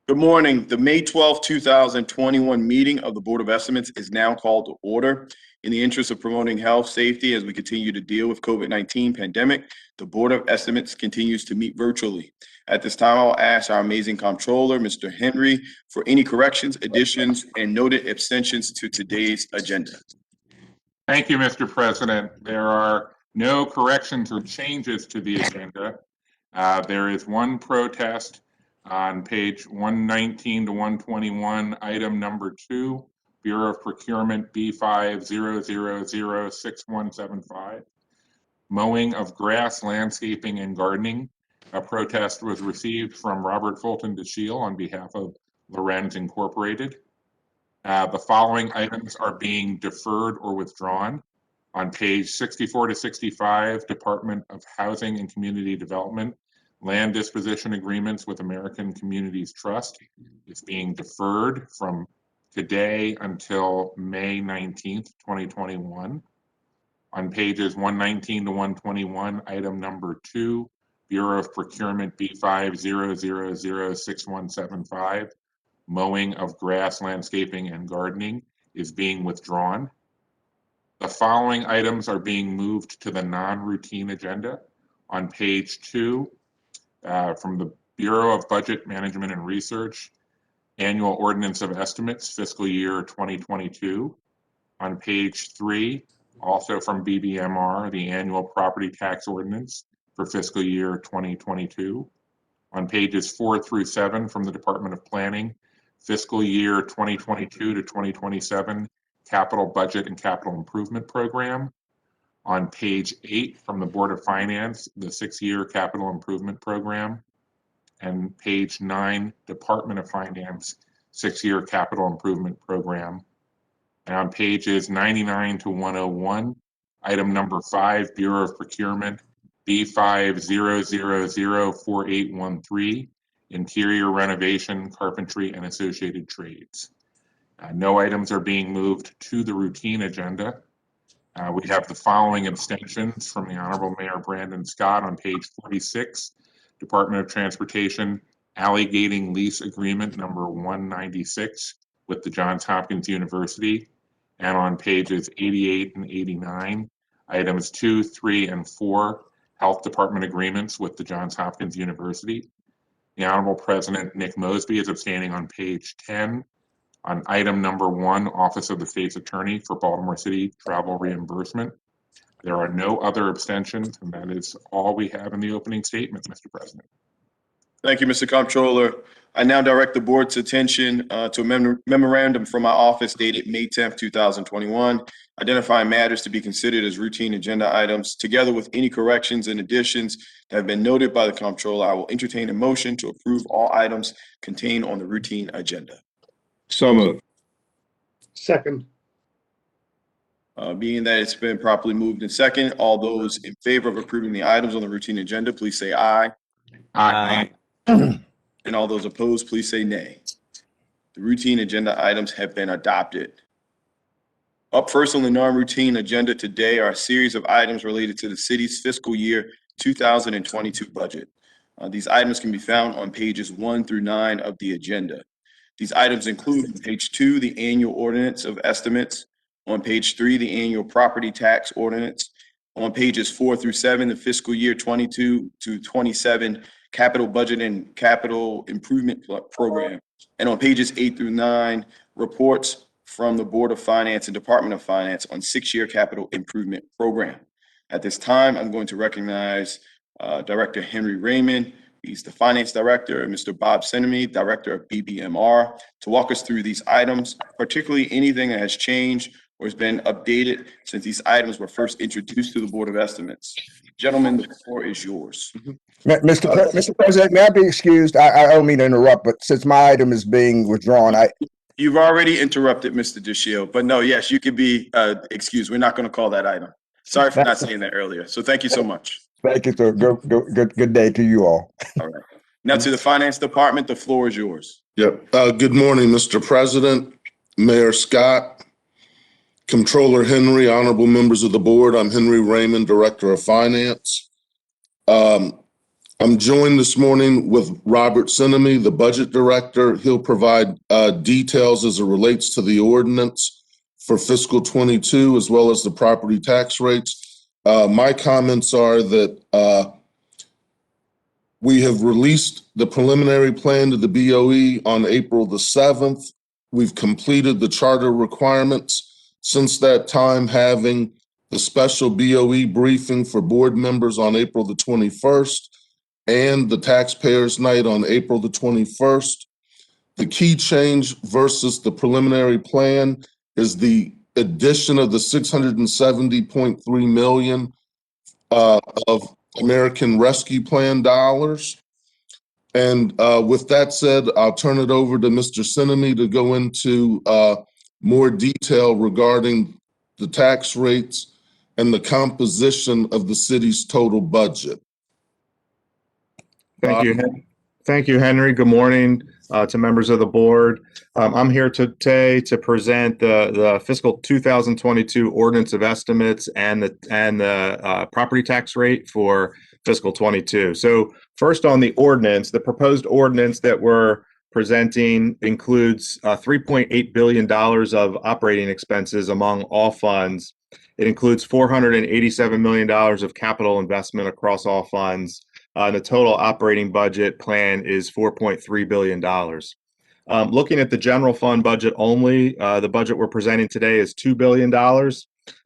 Good morning. The May 12, 2021 meeting of the Board of Estimates is now called to order. In the interest of promoting health, safety as we continue to deal with COVID-19 pandemic, the Board of Estimates continues to meet virtually. At this time, I'll ask our amazing comptroller, Mr. Henry, for any corrections, additions, and noted abstentions to today's agenda. Thank you, Mr. President. There are no corrections or changes to the agenda. There is one protest on page 119 to 121, item number 2, Bureau of Procurement B50006175, mowing of grass, landscaping, and gardening. A protest was received from Robert Fulton DeShiel on behalf of Lorenz Incorporated. The following items are being deferred or withdrawn. On page 64 to 65, Department of Housing and Community Development, land disposition agreements with American Communities Trust is being deferred from today until May 19th, 2021. On pages 119 to 121, item number 2, Bureau of Procurement B50006175, mowing of grass, landscaping, and gardening is being withdrawn. The following items are being moved to the non-routine agenda. On page 2, from the Bureau of Budget Management and Research, Annual Ordinance of Estimates, fiscal year 2022. On page 3, also from BBMR, the Annual Property Tax Ordinance for fiscal year 2022. On pages 4 through 7 from the Department of Planning, fiscal year 2022 to 2027 Capital Budget and Capital Improvement Program. On page 8 from the Board of Finance, the 6-year Capital Improvement Program. And page 9, Department of Finance, 6-year Capital Improvement Program. And on pages 99 to 101, item number 5, Bureau of Procurement, B50004813, Interior Renovation, Carpentry, and Associated Trades. No items are being moved to the routine agenda. We have the following abstentions from the Honorable Mayor Brandon Scott on page 46, Department of Transportation, allocating lease agreement number 196 with the Johns Hopkins University, and on pages 88 and 89, items 2, 3, and 4, Health Department agreements with the Johns Hopkins University. The Honorable President Nick Mosby is abstaining on page 10. On item number 1, Office of the State's Attorney for Baltimore City travel reimbursement. There are no other abstentions, and that is all we have in the opening statement, Mr. President. Thank you, Mr. Comptroller. I now direct the board's attention to a memorandum from my office dated May 10th, 2021, identifying matters to be considered as routine agenda items. Together with any corrections and additions that have been noted by the Comptroller, I will entertain a motion to approve all items contained on the routine agenda. So moved. Second. Being that it's been properly moved and second, all those in favor of approving the items on the routine agenda, please say aye. Aye. And all those opposed, please say nay. The routine agenda items have been adopted. Up first on the non-routine agenda today are a series of items related to the city's fiscal year 2022 budget. These items can be found on pages 1 through 9 of the agenda. These items include on page 2, the annual ordinance of estimates. On page 3, the annual property tax ordinance. On pages 4 through 7, the fiscal year 22 to 27 capital budget and capital improvement program. And on pages 8 through 9, reports from the Board of Finance and Department of Finance on 6-year capital improvement program. At this time, I'm going to recognize Director Henry Raymond. He's the Finance Director, and Mr. Bob Sinemey, Director of BBMR, to walk us through these items, particularly anything that has changed or has been updated since these items were first introduced to the Board of Estimates. Gentlemen, the floor is yours. Mr. President, may I be excused? I don't mean to interrupt, but since my item is being withdrawn, You've already interrupted Mr. DeShiel, but no, yes, you could be excused. We're not going to call that item. Sorry for not saying that earlier. So thank you so much. Thank you, sir. Good day to you all. All right. Now to the Finance Department, the floor is yours. Yep. Good morning, Mr. President, Mayor Scott, Comptroller Henry, honorable members of the board. I'm Henry Raymond, Director of Finance. I'm joined this morning with Robert Sinemy, the Budget Director. He'll provide details as it relates to the ordinance for fiscal '22, as well as the property tax rates. My comments are that we have released the preliminary plan to the BOE on April the 7th. We've completed the charter requirements since that time, having the special BOE briefing for board members on April the 21st and the taxpayers night on April the 21st. The key change versus the preliminary plan is the addition of the $670.3 million of American Rescue Plan dollars. And with that said, I'll turn it over to Mr. Sinemy to go into more detail regarding the tax rates and the composition of the city's total budget. Thank you. Thank you, Henry. Good morning to members of the board. I'm here today to present the fiscal 2022 ordinance of estimates and the property tax rate for fiscal 22. So first on the ordinance, the proposed ordinance that we're presenting includes $3.8 billion of operating expenses among all funds. It includes $487 million of capital investment across all funds. The total operating budget plan is $4.3 billion. Looking at the general fund budget only, the budget we're presenting today is $2 billion.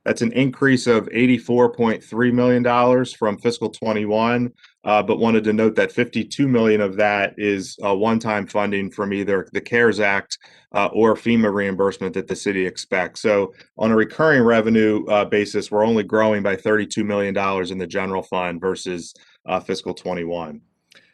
That's an increase of $84.3 million from fiscal 21, but wanted to note that $52 million of that is one-time funding from either the CARES Act or FEMA reimbursement that the city expects. So on a recurring revenue basis, we're only growing by $32 million in the general fund versus fiscal 21.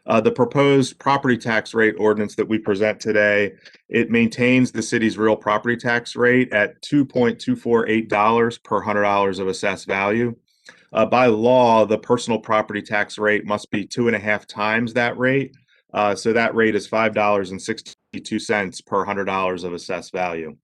The proposed property tax rate ordinance that we present today, it maintains the city's real property tax rate at $2.248 per $100 of assessed value. By law, the personal property tax rate must be 2.5 times that rate. So that rate is $5.62 per $100 of assessed value.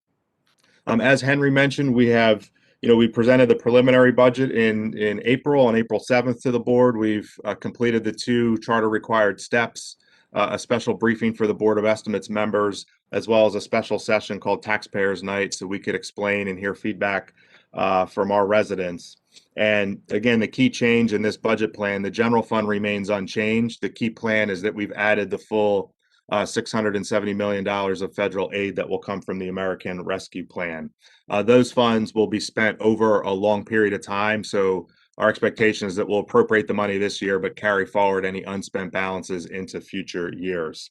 As Henry mentioned, we presented the preliminary budget in April, on April 7th to the board. We've completed the 2 charter required steps, a special briefing for the Board of Estimates members, as well as a special session called Taxpayers Night, so we could explain and hear feedback from our residents. And again, the key change in this budget plan, the general fund remains unchanged. The key plan is that we've added the full $670 million of federal aid that will come from the American Rescue Plan. Those funds will be spent over a long period of time. So our expectation is that we'll appropriate the money this year, but carry forward any unspent balances into future years.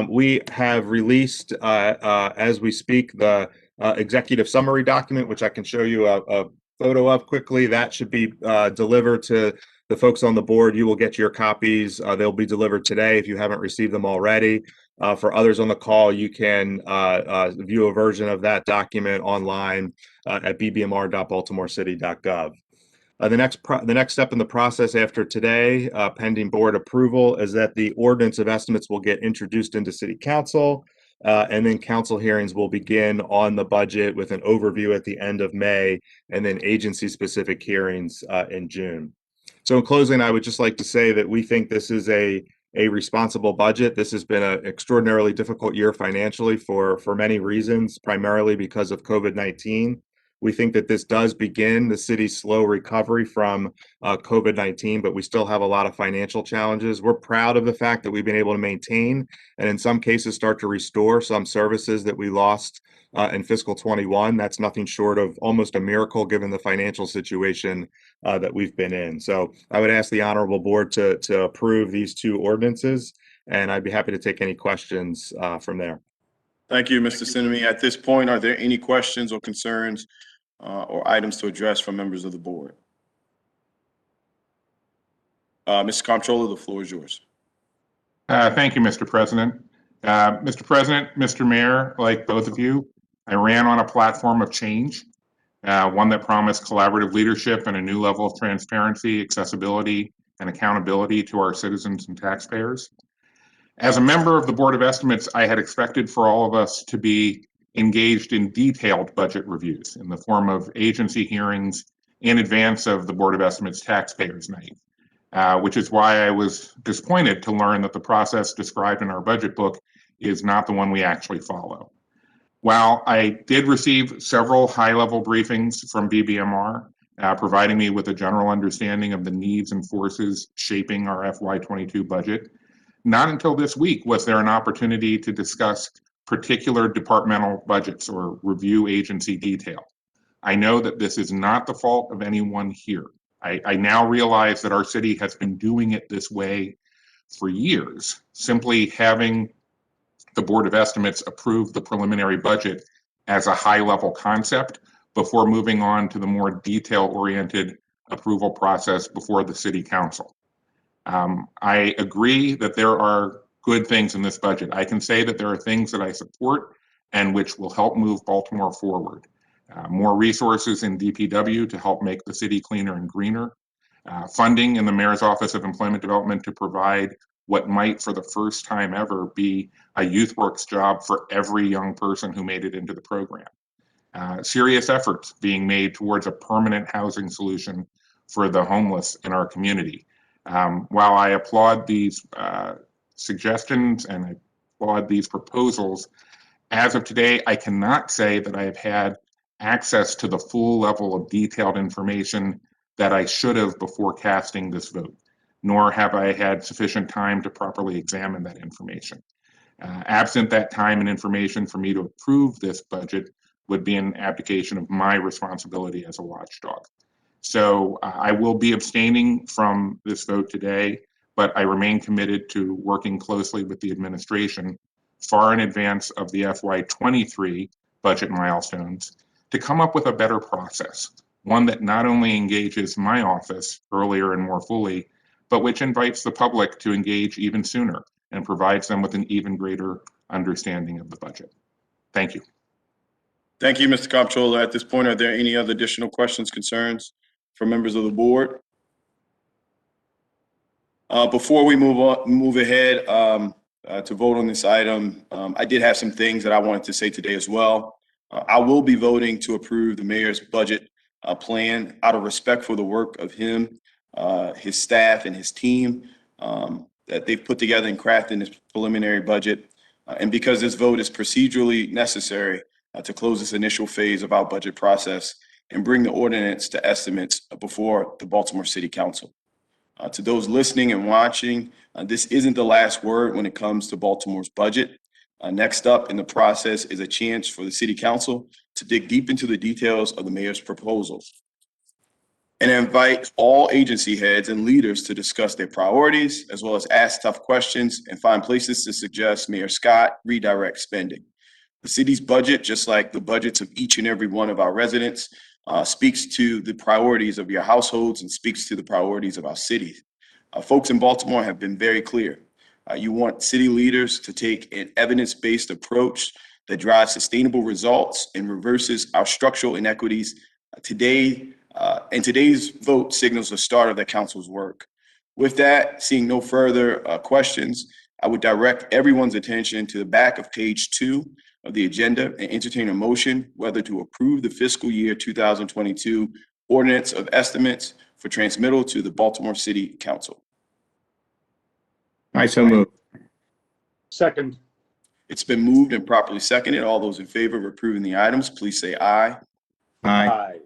We have released, as we speak, the executive summary document, which I can show you a photo of quickly. That should be delivered to the folks on the board. You will get your copies. They'll be delivered today if you haven't received them already. For others on the call, you can view a version of that document online at bbmr.baltimorecity.gov. The next step in the process after today, pending board approval, is that the ordinance of estimates will get introduced into City Council, and then council hearings will begin on the budget with an overview at the end of May, and then agency-specific hearings in June. So in closing, I would just like to say that we think this is a responsible budget. This has been an extraordinarily difficult year financially for many reasons, primarily because of COVID-19. We think that this does begin the city's slow recovery from COVID-19, but we still have a lot of financial challenges. We're proud of the fact that we've been able to maintain and in some cases start to restore some services that we lost in fiscal 21. That's nothing short of almost a miracle given the financial situation that we've been in. So I would ask the honorable board to approve these 2 ordinances, and I'd be happy to take any questions from there. Thank you, Mr. Sinemy. At this point, are there any questions or concerns or items to address from members of the board? Mr. Comptroller, the floor is yours. Thank you, Mr. President. Mr. President, Mr. Mayor, like both of you, I ran on a platform of change, one that promised collaborative leadership and a new level of transparency, accessibility, and accountability to our citizens and taxpayers. As a member of the Board of Estimates, I had expected for all of us to be engaged in detailed budget reviews in the form of agency hearings in advance of the Board of Estimates Taxpayers Night. which is why I was disappointed to learn that the process described in our budget book is not the one we actually follow. While I did receive several high-level briefings from BBMR, providing me with a general understanding of the needs and forces shaping our FY22 budget, not until this week was there an opportunity to discuss particular departmental budgets or review agency detail. I know that this is not the fault of anyone here. I now realize that our city has been doing it this way for years. Simply having the Board of Estimates approve the preliminary budget as a high-level concept before moving on to the more detail-oriented approval process before the City Council. I agree that there are good things in this budget. I can say that there are things that I support and which will help move Baltimore forward. More resources in DPW to help make the city cleaner and greener. Funding in the Mayor's Office of Employment Development to provide what might, for the first time ever, be a Youth Works job for every young person who made it into the program. Serious efforts being made towards a permanent housing solution for the homeless in our community. While I applaud these suggestions and I applaud these proposals, as of today, I cannot say that I have had access to the full level of detailed information that I should have before casting this vote, nor have I had sufficient time to properly examine that information. Absent that time and information for me to approve this budget would be an abdication of my responsibility as a watchdog. So I will be abstaining from this vote today, but I remain committed to working closely with the administration far in advance of the FY23 budget milestones to come up with a better process, one that not only engages my office earlier and more fully, but which invites the public to engage even sooner and provides them with an even greater understanding of the budget. Thank you. Thank you, Mr. Comptroller. At this point, are there any other additional questions, concerns from members of the board? Before we move ahead to vote on this item, I did have some things that I wanted to say today as well. I will be voting to approve the mayor's budget plan out of respect for the work of him, his staff, and his team that they've put together in crafting this preliminary budget. And because this vote is procedurally necessary to close this initial phase of our budget process and bring the ordinance to estimates before the Baltimore City Council. To those listening and watching, this isn't the last word when it comes to Baltimore's budget. Next up in the process is a chance for the City Council to dig deep into the details of the mayor's proposal and invite all agency heads and leaders to discuss their priorities, as well as ask tough questions and find places to suggest Mayor Scott redirect spending. The city's budget, just like the budgets of each and every one of our residents, speaks to the priorities of your households and speaks to the priorities of our cities. Folks in Baltimore have been very clear. You want city leaders to take an evidence-based approach that drives sustainable results and reverses our structural inequities. Today's vote signals the start of the council's work. With that, seeing no further questions, I would direct everyone's attention to the back of page 2 of the agenda and entertain a motion whether to approve the fiscal year 2022 Ordinance of Estimates for transmittal to the Baltimore City Council. I so move. Second. It's been moved and properly seconded. All those in favor of approving the items, please say aye. Aye.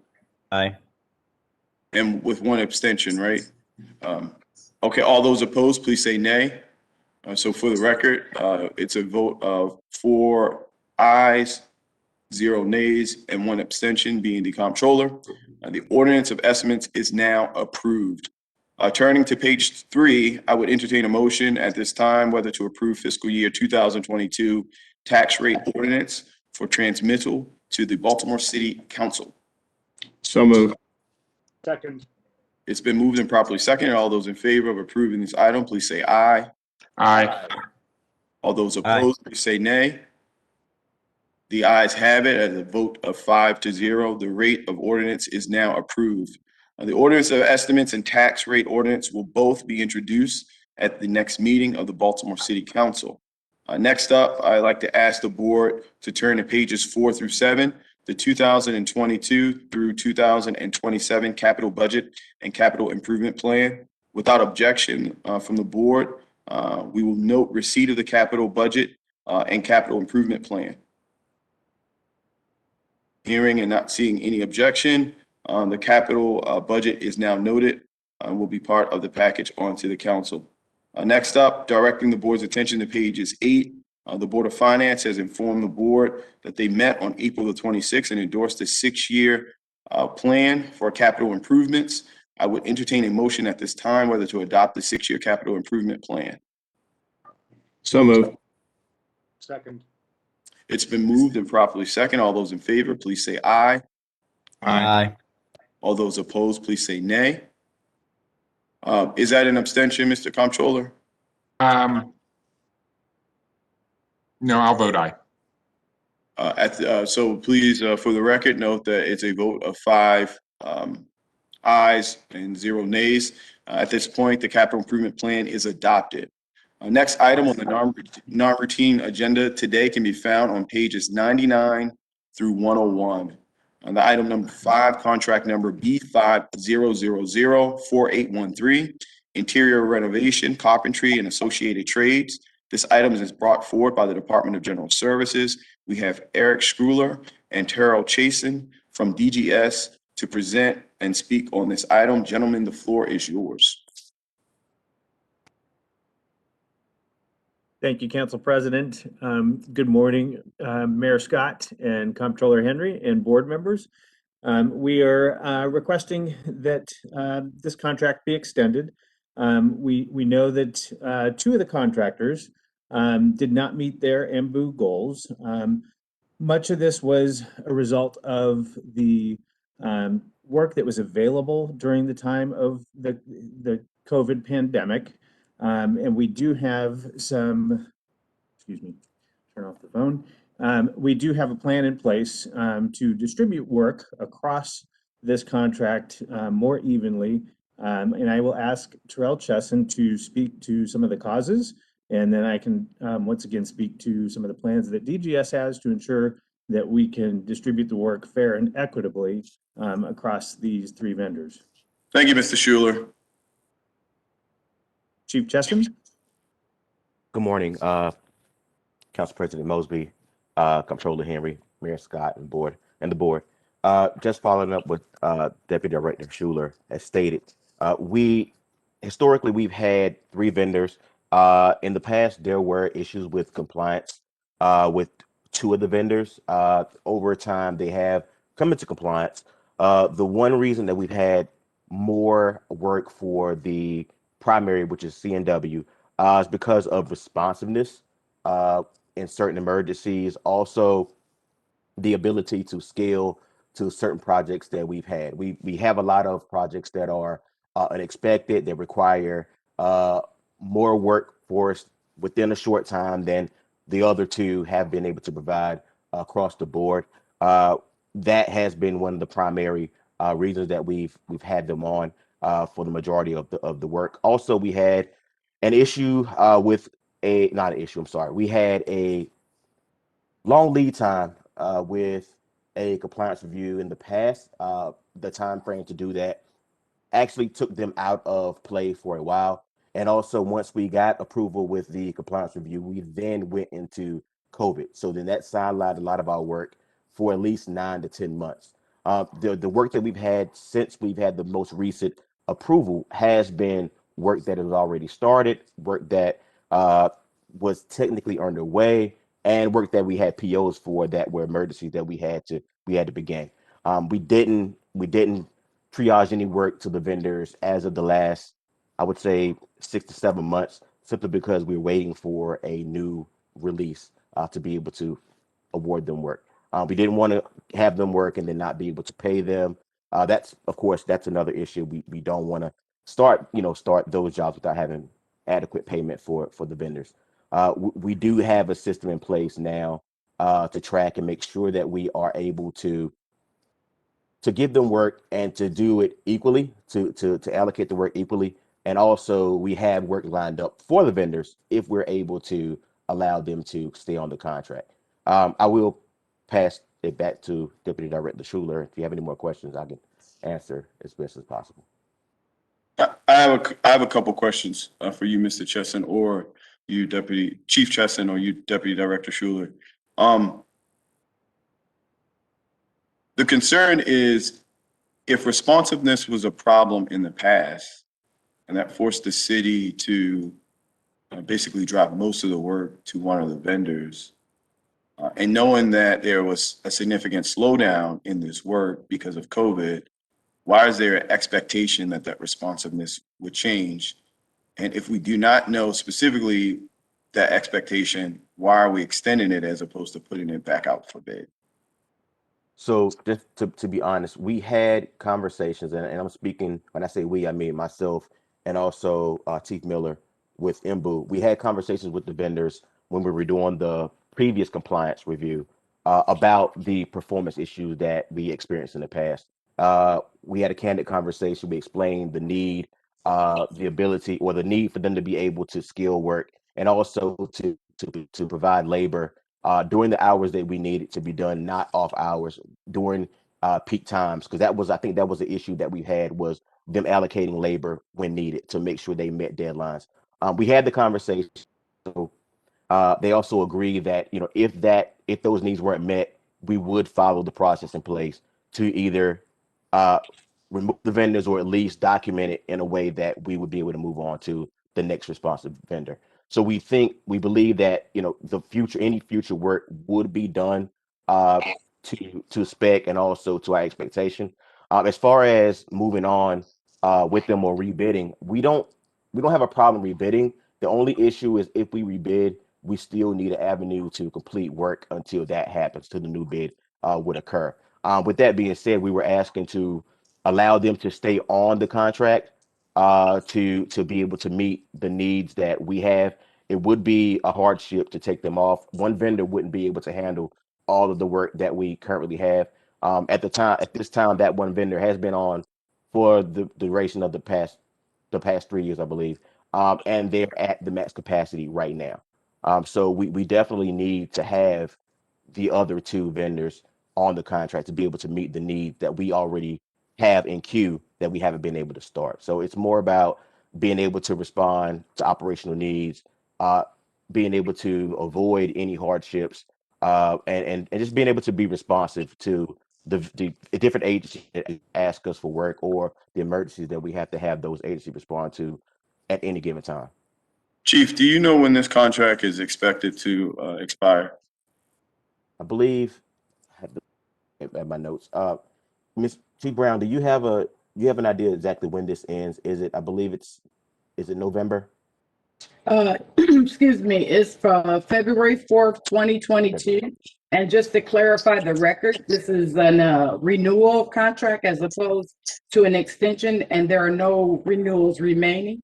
Aye. And with one abstention, right? Okay, all those opposed, please say nay. So for the record, it's a vote of 4 ayes, 0 nays, and 1 abstention, being the comptroller. The ordinance of estimates is now approved. Turning to page 3, I would entertain a motion at this time whether to approve fiscal year 2022 tax rate ordinance for transmittal to the Baltimore City Council. So moved. Second. It's been moved and properly seconded. All those in favor of approving this item, please say aye. Aye. All those opposed, please say nay. The ayes have it at a vote of 5-0. The rate of ordinance is now approved. The ordinance of estimates and tax rate ordinance will both be introduced at the next meeting of the Baltimore City Council. Next up, I'd like to ask the board to turn to pages 4 through 7, the 2022 through 2027 capital budget and capital improvement plan. Without objection from the board, we will note receipt of the capital budget and capital improvement plan. Hearing and not seeing any objection, the capital budget is now noted and will be part of the package onto the council. Next up, directing the board's attention to pages 8. The Board of Finance has informed the board that they met on April the 26th and endorsed a 6-year plan for capital improvements. I would entertain a motion at this time whether to adopt the 6-year capital improvement plan. So moved. Second. It's been moved and properly second. All those in favor, please say aye. Aye. All those opposed, please say nay. Is that an abstention, Mr. Comptroller? No, I'll vote aye. So please, for the record, note that it's a vote of 5 ayes and 0 nays. At this point, the capital improvement plan is adopted. Next item on the non-routine agenda today can be found on pages 99 through 101. On the item number 5, contract number B50004813, interior renovation, carpentry, and associated trades. This item is brought forward by the Department of General Services. We have Eric Schruler and Terrell Chasen from DGS to present and speak on this item. Gentlemen, the floor is yours. Thank you, Council President. Good morning, Mayor Scott and Comptroller Henry and board members. We are requesting that this contract be extended. We know that 2 of the contractors did not meet their MBU goals. Much of this was a result of the work that was available during the time of the COVID pandemic. And we do have some, turn off the phone. We do have a plan in place to distribute work across this contract more evenly. And I will ask Terrell Chesson to speak to some of the causes, and then I can once again speak to some of the plans that DGS has to ensure that we can distribute the work fair and equitably across these 3 vendors. Thank you, Mr. Schuler. Chief Chesson? Good morning, Council President Mosby, Comptroller Henry, Mayor Scott, and the board. Just following up with Deputy Director Schuler has stated, historically we've had 3 vendors. In the past, there were issues with compliance with 2 of the vendors. Over time, they have come into compliance. The one reason that we've had more work for the primary, which is CNW, is because of responsiveness in certain emergencies. Also, the ability to scale to certain projects that we've had. We have a lot of projects that are unexpected, that require more workforce within a short time than the other 2 have been able to provide across the board. That has been one of the primary reasons that we've had them on for the majority of the work. Also, we had an issue we had a long lead time with a compliance review in the past. The time frame to do that actually took them out of play for a while. And also, once we got approval with the compliance review, we then went into COVID. So then that sidelined a lot of our work for at least 9 to 10 months. The work that we've had since we've had the most recent approval has been work that has already started, work that was technically underway, and work that we had POs for that were emergencies that we had to begin. We didn't triage any work to the vendors as of the last, I would say, 6 to 7 months, simply because we're waiting for a new release to be able to award them work. We didn't want to have them work and then not be able to pay them. That's another issue. We don't want to start those jobs without having adequate payment for the vendors. We do have a system in place now to track and make sure that we are able to give them work and to do it equally, to allocate the work equally. And also, we have work lined up for the vendors if we're able to allow them to stay on the contract. I will pass it back to Deputy Director Schuler. If you have any more questions, I can answer as best as possible. I I have a couple questions for you, Mr. Chesson, or you, Deputy Chief Chesson, or you, Deputy Director Schuler. The concern is if responsiveness was a problem in the past, and that forced the city to basically drop most of the work to one of the vendors, and knowing that there was a significant slowdown in this work because of COVID, why is there an expectation that that responsiveness would change? And if we do not know specifically that expectation, why are we extending it as opposed to putting it back out for bid? So just to be honest, we had conversations, and I'm speaking, when I say we, I mean myself and also Chief Miller with Imbu. We had conversations with the vendors when we were doing the previous compliance review about the performance issues that we experienced in the past. We had a candid conversation. We explained the need, the ability, or the need for them to be able to skill work, and also to provide labor during the hours that we needed to be done, not off hours during peak times, because I think that was the issue that we had, was them allocating labor when needed to make sure they met deadlines. We had the conversation. So, they also agreed that, you know, if those needs weren't met, we would follow the process in place to either remove the vendors or at least document it in a way that we would be able to move on to the next responsive vendor. So we believe that, you know, any future work would be done to spec and also to our expectation. As far as moving on with them or rebidding, we don't have a problem rebidding. The only issue is if we rebid, we still need an avenue to complete work until that happens, till the new bid would occur. With that being said, we were asking to allow them to stay on the contract to be able to meet the needs that we have. It would be a hardship to take them off. One vendor wouldn't be able to handle all of the work that we currently have. At this time, that one vendor has been on for the duration of the past 3 years, I believe, and they're at the max capacity right now. So we definitely need to have the other two vendors on the contract to be able to meet the need that we already have in queue that we haven't been able to start. So it's more about being able to respond to operational needs, being able to avoid any hardships, and just being able to be responsive to the different agencies that ask us for work or the emergencies that we have to have those agencies respond to at any given time. Chief, do you know when this contract is expected to expire? I believe I have to add my notes. Ms. T. Brown, do you have an idea exactly when this ends? Is it November? Excuse me, it's from February 4th, 2022. And just to clarify the record, this is a renewal contract as opposed to an extension, and there are no renewals remaining.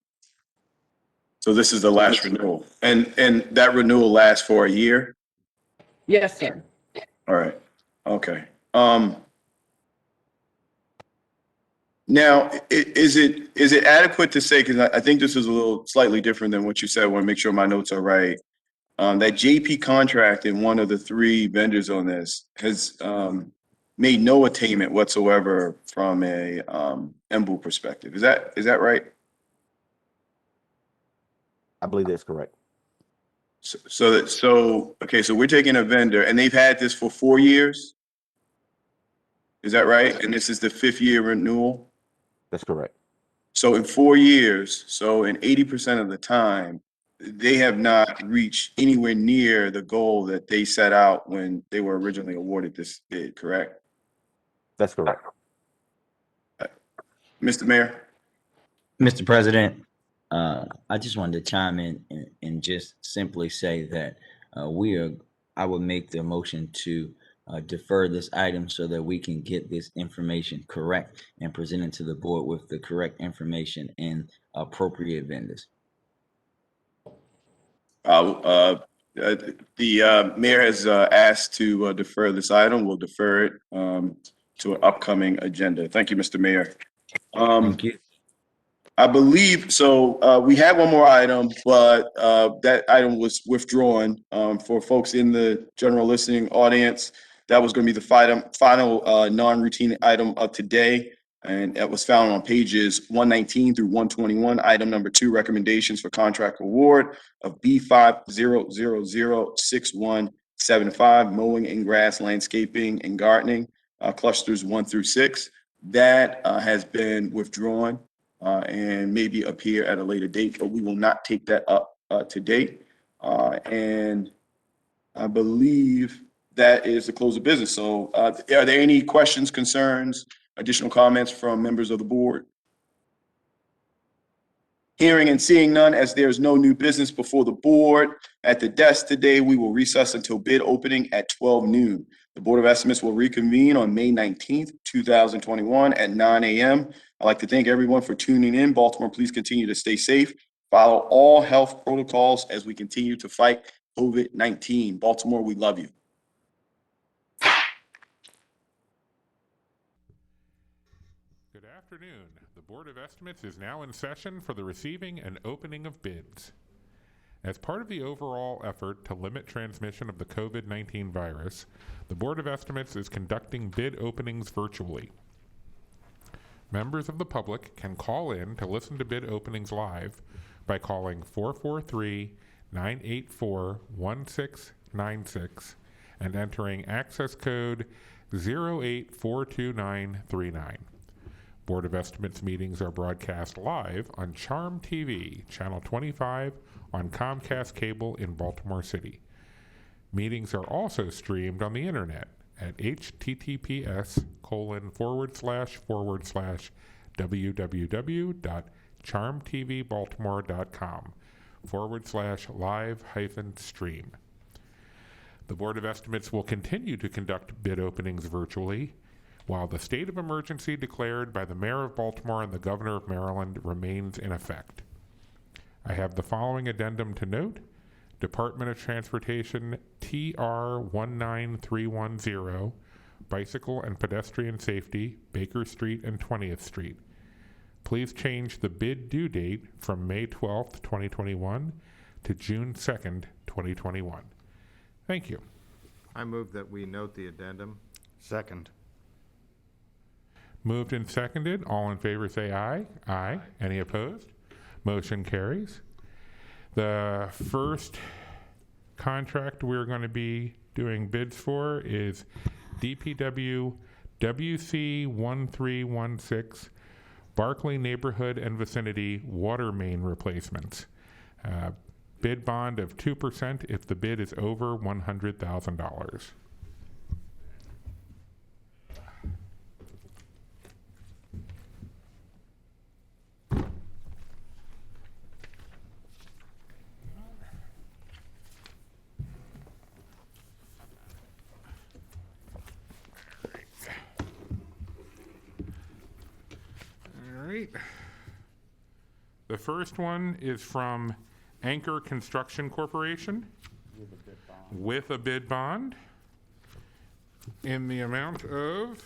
So this is the last renewal, and that renewal lasts for a year? Yes, sir. All right. Okay. Now, is it adequate to say, because I think this is a little slightly different than what you said, I want to make sure my notes are right, that JP Contract and one of the three vendors on this has made no attainment whatsoever from a EMBL perspective. Is that right? I believe that's correct. Okay, so we're taking a vendor and they've had this for 4 years. Is that right? And this is the 5th year renewal? That's correct. So in 4 years, so in 80% of the time, they have not reached anywhere near the goal that they set out when they were originally awarded this bid, correct? That's correct. Mr. Mayor? Mr. President, I just wanted to chime in and just simply say that I would make the motion to defer this item so that we can get this information correct and present it to the board with the correct information and appropriate vendors. The mayor has asked to defer this item. We'll defer it to an upcoming agenda. Thank you, Mr. Mayor. Thank you. I believe so. We had one more item, but that item was withdrawn. For folks in the general listening audience, that was going to be the final non-routine item of today. And that was found on pages 119 through 121. Item number 2, recommendations for contract award of B50006175, mowing and grass, landscaping and gardening, clusters 1 through 6. That has been withdrawn and maybe appear at a later date, but we will not take that up to date. And I believe that is the close of business. So are there any questions, concerns, additional comments from members of the board? Hearing and seeing none, as there is no new business before the board at the desk today, we will recess until bid opening at 12 noon. The Board of Estimates will reconvene on May 19th, 2021 at 9 a.m. I'd like to thank everyone for tuning in. Baltimore, please continue to stay safe. Follow all health protocols as we continue to fight COVID-19. Baltimore, we love you. Good afternoon. The Board of Estimates is now in session for the receiving and opening of bids. As part of the overall effort to limit transmission of the COVID-19 virus, the Board of Estimates is conducting bid openings virtually. Members of the public can call in to listen to bid openings live by calling 443-984-1696 and entering access code 08-42939. Board of Estimates meetings are broadcast live on Charm TV, Channel 25 on Comcast Cable in Baltimore City. Meetings are also streamed on the internet at https://www.charmtvbaltimore.com/live-stream. The Board of Estimates will continue to conduct bid openings virtually while the state of emergency declared by the Mayor of Baltimore and the Governor of Maryland remains in effect. I have the following addendum to note. Department of Transportation TR 19310, Bicycle and Pedestrian Safety, Baker Street and 20th Street. Please change the bid due date from May 12th, 2021 to June 2nd, 2021. Thank you. I move that we note the addendum. Second. Moved and seconded. All in favor say aye. Aye. Any opposed? Motion carries. The first contract we're going to be doing bids for is DPW WC 1316 Barclay Neighborhood and Vicinity Water Main Replacements. Bid bond of 2% if the bid is over $100,000. The first one is from Anchor Construction Corporation with a bid bond in the amount of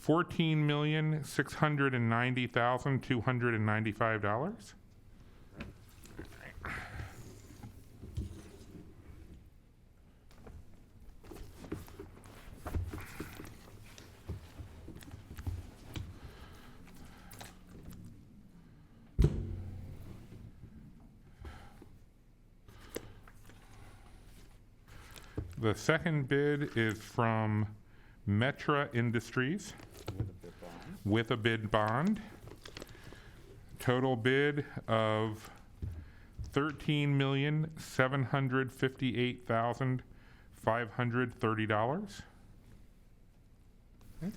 $14,690,295. The second bid is from Metra Industries with a bid bond. Total bid of $13,758,530. Okay.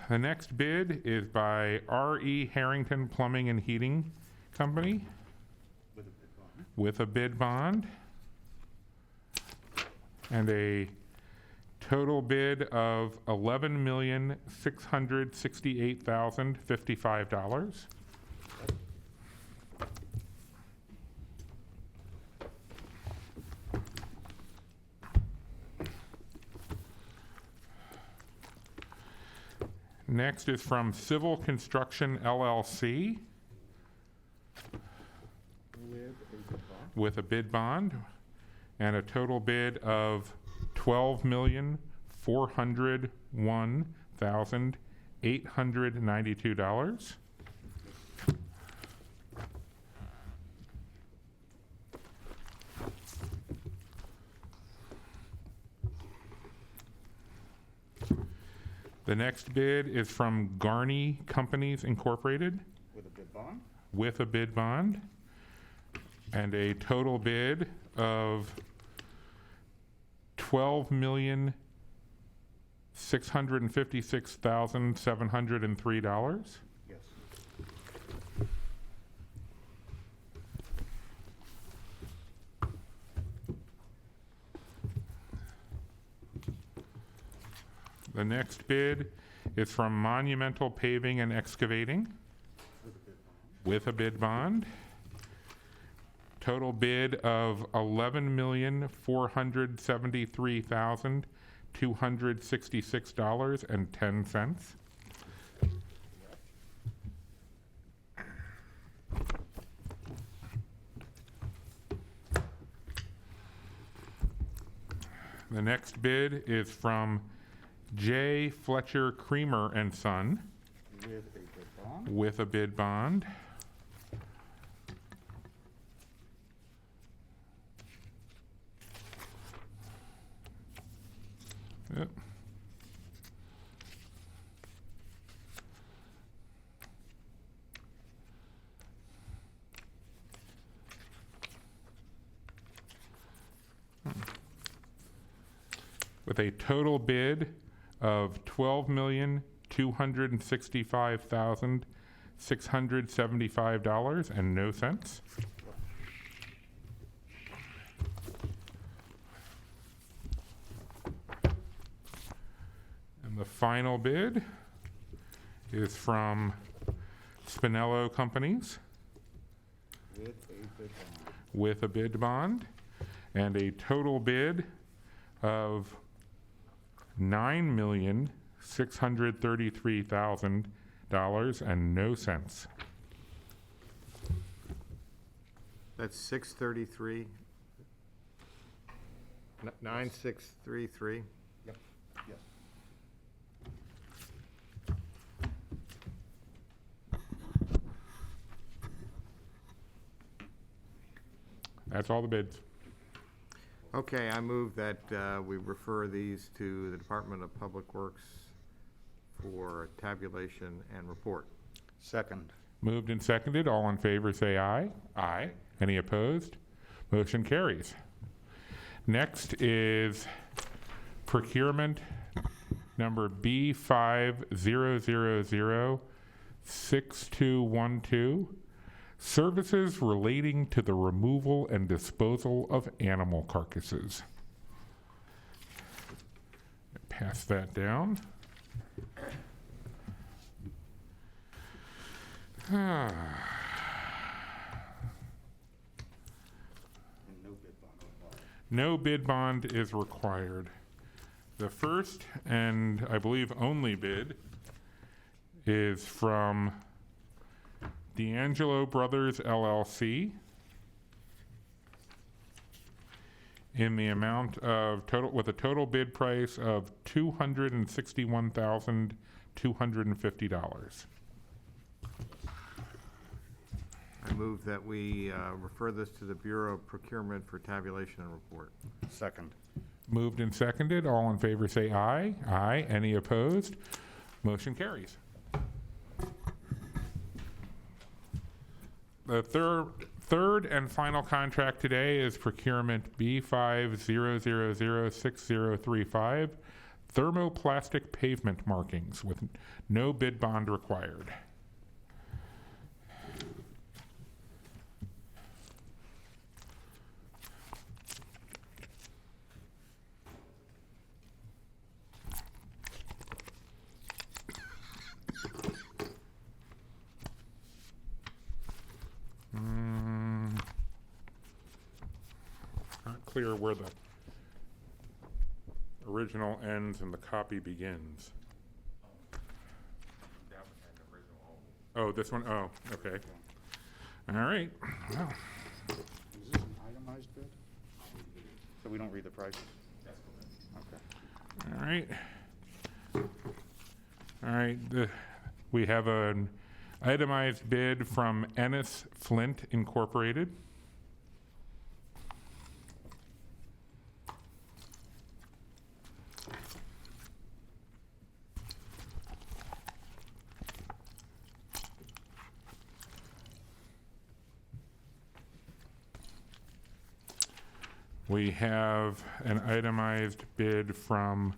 The next bid is by R.E. Harrington Plumbing and Heating Company with a bid bond and a total bid of $11,668,055. Next is from Civil Construction LLC with a bid bond and a total bid of $12,401,892. The next bid is from Garney Companies Incorporated. With a bid bond? With a bid bond. And a total bid of $12,656,703. Yes. The next bid is from Monumental Paving and Excavating with a bid bond. Total bid of $11,473,266.10. The next bid is from J. Fletcher Creamer and Son with a bid bond. Yep. With a total bid of $12,265,675 and no cents. And the final bid is from Spinello Companies with a bid bond and a total bid of $9,633,000 and no cents. That's 633. 9633. Yep. Yes. That's all the bids. Okay, I move that we refer these to the Department of Public Works for tabulation and report. Second. Moved and seconded. All in favor say aye. Aye. Any opposed? Motion carries. Next is procurement number B50006212. Services relating to the removal and disposal of animal carcasses. Pass that down. No bid bond is required. The first and I believe only bid is from D'Angelo Brothers LLC in the amount of with a total bid price of $261,250. I move that we refer this to the Bureau of Procurement for tabulation and report. Second. Moved and seconded. All in favor say aye. Aye. Any opposed? Motion carries. The third and final contract today is procurement B50006035, thermoplastic pavement markings with no bid bond required. Not clear where the original ends and the copy begins. Oh, this one? Oh, okay. All right. Well, Is this an itemized bid? So we don't read the prices? Okay. all right. All right, we have an itemized bid from Ennis Flint Incorporated. We have an itemized bid from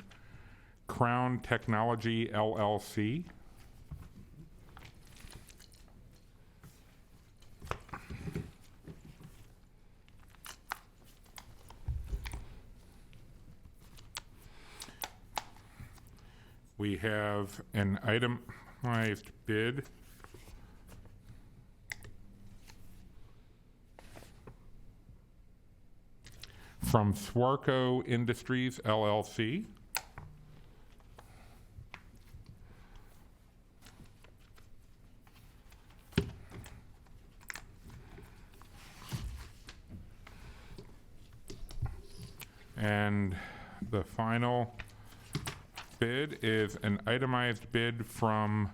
Crown Technology LLC. We have an itemized bid from Swarco Industries LLC. And the final bid is an itemized bid from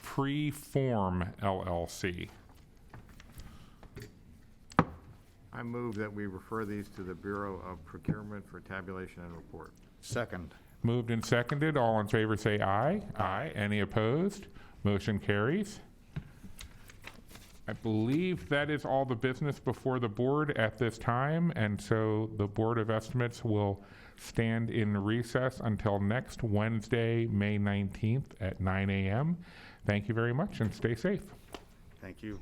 Preform LLC. I move that we refer these to the Bureau of Procurement for tabulation and report. Second. Moved and seconded. All in favor say aye. Aye. Any opposed? Motion carries. I believe that is all the business before the board at this time, and so the Board of Estimates will stand in recess until next Wednesday, May 19th at 9 a.m. Thank you very much and stay safe. Thank you.